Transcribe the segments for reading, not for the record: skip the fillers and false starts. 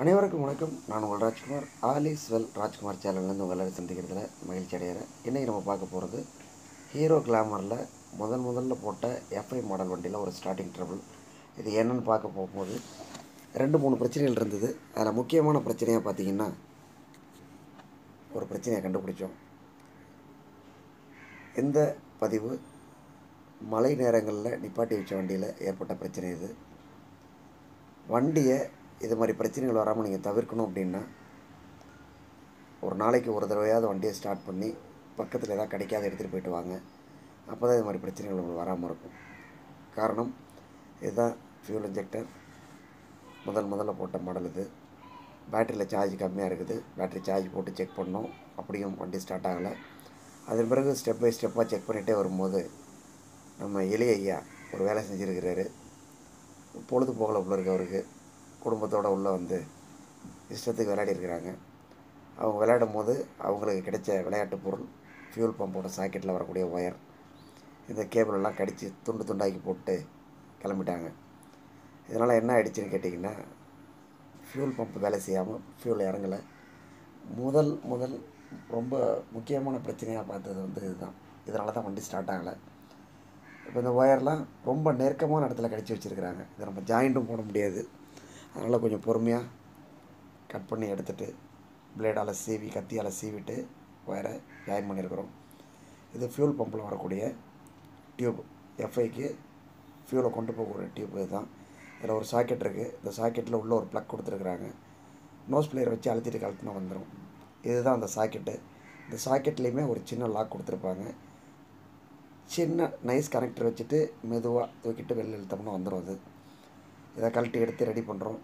அனைவருக்கும் வணக்கம். நான் உங்கள் Rajkumar. All is well Rajkumar சேனல்லேருந்து உங்கள் எல்லாரும் சந்திக்கிறதுல மகிழ்ச்சி அடைகிறேன். இன்றைக்கி நம்ம பார்க்க போகிறது ஹீரோ கிளாமரில் முதல்ல போட்ட எஃப்ஐ மாடல் வண்டியில் ஒரு ஸ்டார்டிங் ட்ரபிள். இது என்னென்னு பார்க்க போகும்போது 2-3 பிரச்சனைகள் இருந்தது. அதில் முக்கியமான பிரச்சனையாக பார்த்திங்கன்னா ஒரு பிரச்சனையை கண்டுபிடிச்சோம். இந்த பதிவு மழை நேரங்களில் நிப்பாட்டி வச்ச வண்டியில் ஏற்பட்ட பிரச்சனை. இது வண்டியை இது மாதிரி பிரச்சனைகள் வராமல் நீங்கள் தவிர்க்கணும் அப்படின்னா ஒரு நாளைக்கு ஒரு தடவையாவது வண்டியை ஸ்டார்ட் பண்ணி பக்கத்தில் எதாவது கிடைக்காத எடுத்துகிட்டு போயிட்டு வாங்க. அப்போ தான் இது மாதிரி பிரச்சனைகள் உங்களுக்கு வராமல் இருக்கும். காரணம் இதுதான் ஃபியூல் இன்ஜெக்டர் முதல்ல போட்ட மாடல். இது பேட்டரியில் சார்ஜ் கம்மியாக இருக்குது. பேட்டரி சார்ஜ் போட்டு செக் பண்ணோம், அப்படியும் வண்டி ஸ்டார்ட் ஆகலை. அதன் பிறகு ஸ்டெப் பை ஸ்டெப்பாக செக் பண்ணிகிட்டே வரும்போது நம்ம எளிய ஐயா ஒரு வேலை செஞ்சுருக்கிறாரு. பொழுது போகலை உள்ள இருக்கவருக்கு குடும்பத்தோடு உள்ளே வந்து இஷ்டத்துக்கு விளையாடிருக்கிறாங்க. அவங்க விளையாடும் போது அவங்களுக்கு கிடைச்ச விளையாட்டு பொருள் ஃபியூல் பம்போட சாக்கெட்டில் வரக்கூடிய ஒயர், இந்த கேபிளெல்லாம் கடித்து துண்டாக்கி போட்டு கிளம்பிட்டாங்க. இதனால் என்ன ஆகிடுச்சின்னு கேட்டிங்கன்னா, ஃபியூல் பம்ப் வேலை செய்யாமல் ஃபியூல் இறங்கலை. முதல் ரொம்ப முக்கியமான பிரச்சனையாக பார்த்தது வந்து இதுதான். இதனால தான் வண்டி ஸ்டார்ட் ஆகலை. இப்போ இந்த ஒயர்லாம் ரொம்ப நெருக்கமான இடத்துல கடிச்சு வச்சுருக்கிறாங்க. இதை நம்ம ஜாயிண்ட்டும் போட முடியாது. அதனால் கொஞ்சம் பொறுமையாக கட் பண்ணி எடுத்துகிட்டு பிளேடால் கத்தியால் சீவிட்டு ஒயரை ஜாயின் பண்ணியிருக்கிறோம். இது ஃபியூல் பம்பில் வரக்கூடிய டியூப். எஃப்ஐக்கு ஃபியூலை கொண்டு போகக்கூடிய டியூப் இதுதான். இதில் ஒரு சாக்கெட் இருக்குது. இந்த சாக்கெட்டில் உள்ள ஒரு ப்ளக் கொடுத்துருக்குறாங்க. நோஸ் பிளேயரை வச்சு அழுத்திட்டு கழட்டினா வந்துடும். இதுதான் அந்த சாக்கெட்டு. இந்த சாக்கெட்லேயுமே ஒரு சின்ன லாக் கொடுத்துருப்பாங்க. சின்ன நைஸ் கனெக்டர் வச்சுட்டு மெதுவாக தூக்கிட்டு வெளில இழுத்தோம்னா வந்துடும். அது இதை கழட்டி எடுத்து ரெடி பண்ணுறோம்.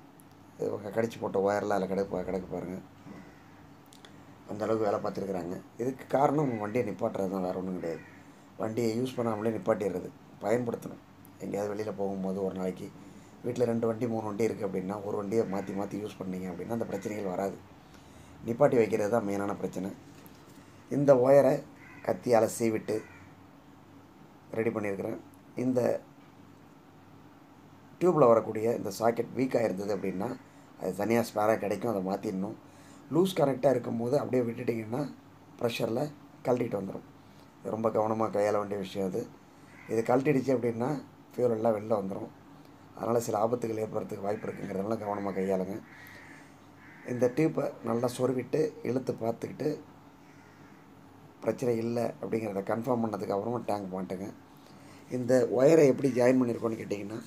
இவங்க கடிச்சு போட்ட ஒயர்லாம் அதில் கிடக்கு பாருங்கள். அந்தளவுக்கு வேலை பார்த்துருக்குறாங்க. இதுக்கு காரணம் வண்டியை நிப்பாட்டுறது தான், வேறு ஒன்றும் கிடையாது. வண்டியை யூஸ் பண்ணாமலே நிப்பாட்டிடுறது. பயன்படுத்தணும். எங்கேயாவது வெளியில் போகும்போது ஒரு நாளைக்கு வீட்டில் 2 வண்டி 3 வண்டி இருக்குது அப்படின்னா ஒரு வண்டியை மாற்றி யூஸ் பண்ணிங்க அப்படின்னா அந்த பிரச்சனைகள் வராது. நிப்பாட்டி வைக்கிறது தான் மெயினான பிரச்சனை. இந்த ஒயரை கத்தியால் சீவிட்டு ரெடி பண்ணியிருக்கிறேன். இந்த டியூப்பில் வரக்கூடிய இந்த சாக்கெட் வீக்காக இருந்தது அப்படின்னா அது தனியாக ஸ்பேராக கிடைக்கும். அதை மாற்றிடணும். லூஸ் கனெக்டாக இருக்கும்போது அப்படியே விட்டுட்டிங்கன்னா ப்ரெஷரில் கழட்டிட்டு வந்துடும். ரொம்ப கவனமாக கையாள வேண்டிய விஷயம் அது. இது கழட்டிடுச்சு அப்படின்னா ஃபியூல் எல்லாம் வெளில வந்துடும். அதனால் சில ஆபத்துகள் ஏற்படுறதுக்கு வாய்ப்பு இருக்குங்கிறதுனால கவனமாக கையாளுங்க. இந்த டியூப்பை நல்லா சொருவிட்டு இழுத்து பார்த்துக்கிட்டு பிரச்சனை இல்லை அப்படிங்கிறத கன்ஃபார்ம் பண்ணதுக்கு அப்புறமா டேங்க் மாட்டுங்க. இந்த ஒயரை எப்படி ஜாயின் பண்ணியிருக்கோன்னு கேட்டிங்கன்னா,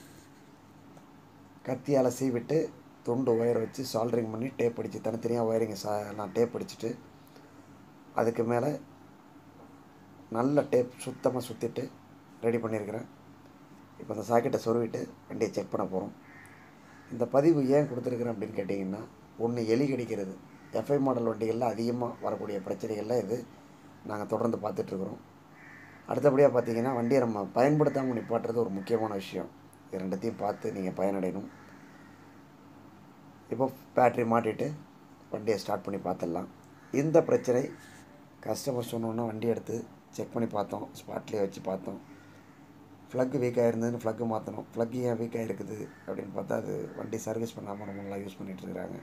கத்தியால் சீவிட்டு துண்டு ஒயரை வச்சு சால்ட்ரிங் பண்ணி டேப் அடித்து தனித்தனியாக ஒயரிங்க எல்லாம் டேப் அடிச்சுட்டு அதுக்கு மேலே நல்ல டேப் சுத்தமாக சுற்றிட்டு ரெடி பண்ணியிருக்கிறேன். இப்போ இந்த சாக்கெட்டை சொருவிட்டு வண்டியை செக் பண்ண போகிறோம். இந்த பதிவு ஏன் கொடுத்துருக்குறேன் அப்படின்னு கேட்டிங்கன்னா, ஒன்று எலி கடிக்கிறது. எஃப்ஐ மாடல் வண்டிகளில் அதிகமாக வரக்கூடிய பிரச்சனைகளில் இது நாங்கள் தொடர்ந்து பார்த்துட்ருக்குறோம். அடுத்தபடியாக பார்த்திங்கன்னா, வண்டியை நம்ம பயன்படுத்தாமல் நிப்பாட்டுறது ஒரு முக்கியமான விஷயம். இது ரெண்டுத்தையும் பார்த்து நீங்கள் பயனடையணும். இப்போ பேட்ரி மாட்டிட்டு வண்டியை ஸ்டார்ட் பண்ணி பார்த்துடலாம். இந்த பிரச்சனை கஸ்டமர் சொன்னோன்னா வண்டி எடுத்து செக் பண்ணி பார்த்தோம். ஸ்பாட்லேயே வச்சு பார்த்தோம். ஃப்ளக்கு வீக்காக இருந்ததுன்னு ஃப்ளக்கு மாற்றணும். ஃப்ளக்கு ஏன் வீக்காக இருக்குது அப்படின்னு பார்த்தா அது வண்டி சர்வீஸ் பண்ணாமல் ரொம்ப நல்லா யூஸ் பண்ணிகிட்ருக்குறாங்க.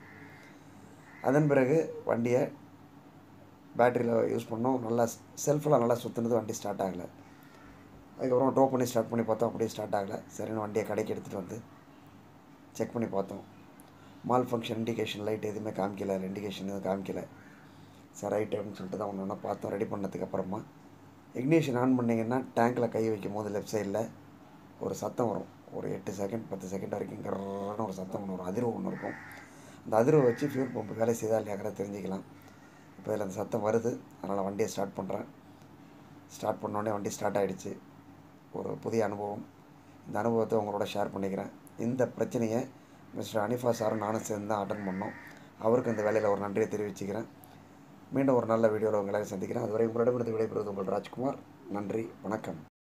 அதன் பிறகு வண்டியை பேட்டரியில் யூஸ் பண்ணோம். நல்லா செல்ஃபெல்லாம் நல்லா சுற்றுனது, வண்டி ஸ்டார்ட் ஆகலை. அதுக்கப்புறம் ட்ரோ பண்ணி ஸ்டார்ட் பண்ணி பார்த்தோம், அப்படியே ஸ்டார்ட் ஆகலை. சரின்னு வண்டியை கடைக்கு எடுத்துகிட்டு வந்து செக் பண்ணி பார்த்தோம். மால் ஃபங்க்ஷன் இண்டிகேஷன் லைட் எதுவுமே காமிக்கல, இண்டிகேஷன் எதுவும் காமிக்கல. சரி ரைட் அப்படின்னு சொல்லிட்டு தான் ஒன்று பார்த்தோம். ரெடி பண்ணதுக்கு அப்புறமா இக்னிஷன் ஆன் பண்ணிங்கன்னா டேங்கில் கை வைக்கும் போது லெஃப்ட் சைடில் ஒரு சத்தம் வரும். ஒரு 8 செகண்ட் 10 செகண்ட் வரைக்கும் கர்ன்னு ஒரு சத்தம் ஒன்று வரும். அதிர்வு ஒன்று இருக்கும். அந்த அதிர்வை வச்சு ஃபியூல் பம்பு வேலை செய்தால் இல்லையாங்கிறத தெரிஞ்சுக்கலாம். இப்போ இதில் அந்த சத்தம் வருது. அதனால் வண்டியை ஸ்டார்ட் பண்ணுறேன். ஸ்டார்ட் பண்ணோடனே வண்டி ஸ்டார்ட் ஆகிடுச்சு. ஒரு புதிய அனுபவம். இந்த அனுபவத்தை உங்களோட ஷேர் பண்ணிக்கிறேன். இந்த பிரச்சனையை மிஸ்டர் அனிஃபா சாரும் நானும் சேர்ந்து தான் அட்டன் பண்ணோம். அவருக்கு இந்த வேலையில் ஒரு நன்றியை தெரிவிச்சுக்கிறேன். மீண்டும் ஒரு நல்ல வீடியோவில் உங்களை சந்திக்கிறேன். அதுவரை உங்களிடமிருந்து விடைபெறுவது உங்கள் ராஜ்குமார். நன்றி, வணக்கம்.